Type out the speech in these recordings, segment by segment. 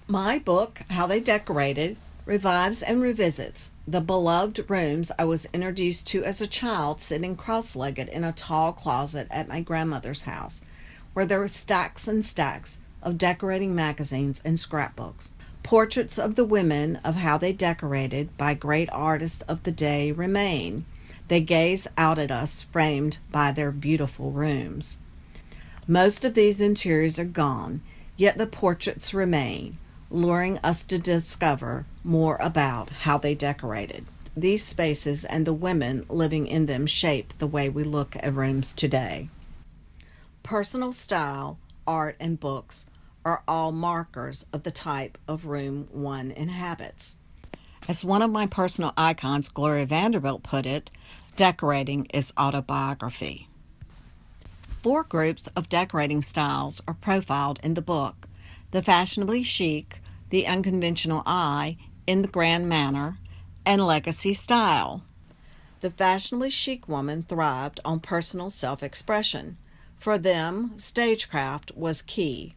My book, How They Decorated, revives and revisits the beloved rooms I was introduced to as a child sitting cross legged in a tall closet at my grandmother's house, where there were stacks and stacks of decorating magazines and scrapbooks. Portraits of the women of How They Decorated by great artists of the day remain. They gaze out at us, framed by their beautiful rooms. Most of these interiors are gone, yet the portraits remain, luring us to discover more about how they decorated. These spaces and the women living in them shape the way we look at rooms today. Personal style, art, and books are all markers of the type of room one inhabits. As one of my personal icons, Gloria Vanderbilt, put it, decorating is autobiography. 4 groups of decorating styles are profiled in the book: the fashionably chic, the unconventional eye, in the grand manner, and legacy style. The fashionably chic woman thrived on personal self-expression. For them, stagecraft was key.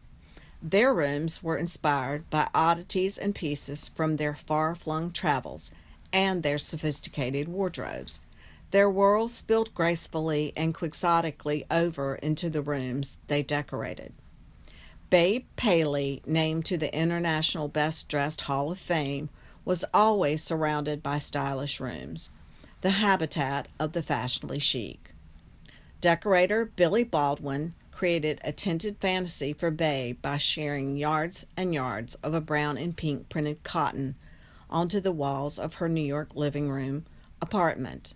Their rooms were inspired by oddities and pieces from their far-flung travels and their sophisticated wardrobes. Their worlds spilled gracefully and quixotically over into the rooms they decorated. Babe Paley, named to the International Best Dressed Hall of Fame, was always surrounded by stylish rooms, the habitat of the fashionably chic. Decorator Billy Baldwin created a tinted fantasy for Babe by sharing yards and yards of a brown and pink printed cotton onto the walls of her New York living room apartment.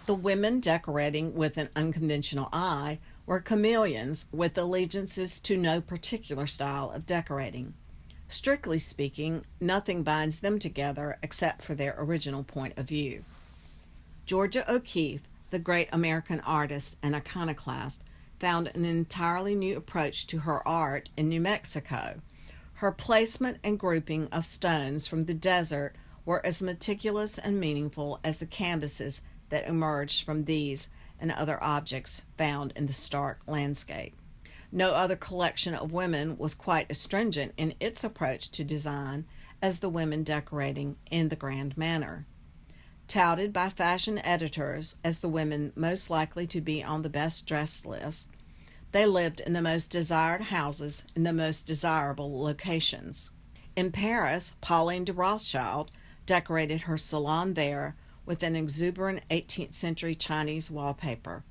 The women decorating with an unconventional eye were chameleons with allegiances to no particular style of decorating. Strictly speaking, nothing binds them together except for their original point of view. Georgia O'Keeffe, the great American artist and iconoclast, found an entirely new approach to her art in New Mexico. Her placement and grouping of stones from the desert were as meticulous and meaningful as the canvases that emerged from these and other objects found in the stark landscape. No other collection of women was quite as stringent in its approach to design as the women decorating in the grand manner. Touted by fashion editors as the women most likely to be on the best dressed list, they lived in the most desired houses in the most desirable locations. In Paris, Pauline de Rothschild decorated her salon there with an exuberant 18th century Chinese wallpaper.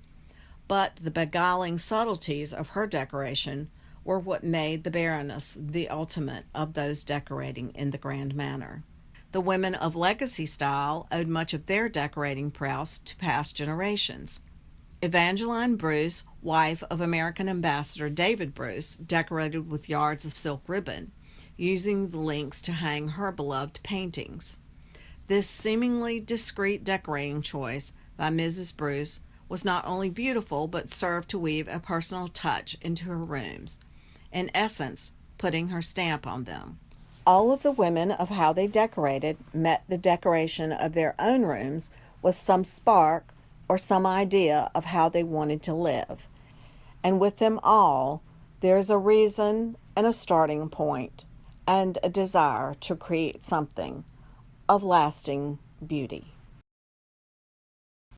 But the beguiling subtleties of her decoration were what made the Baroness the ultimate of those decorating in the grand manner. The women of legacy style owed much of their decorating prowess to past generations. Evangeline Bruce, wife of American Ambassador David Bruce, decorated with yards of silk ribbon, using the links to hang her beloved paintings. This seemingly discreet decorating choice by Mrs. Bruce was not only beautiful but served to weave a personal touch into her rooms, in essence, putting her stamp on them. All of the women of How They Decorated met the decoration of their own rooms with some spark or some idea of how they wanted to live. And with them all, there is a reason and a starting point and a desire to create something of lasting beauty.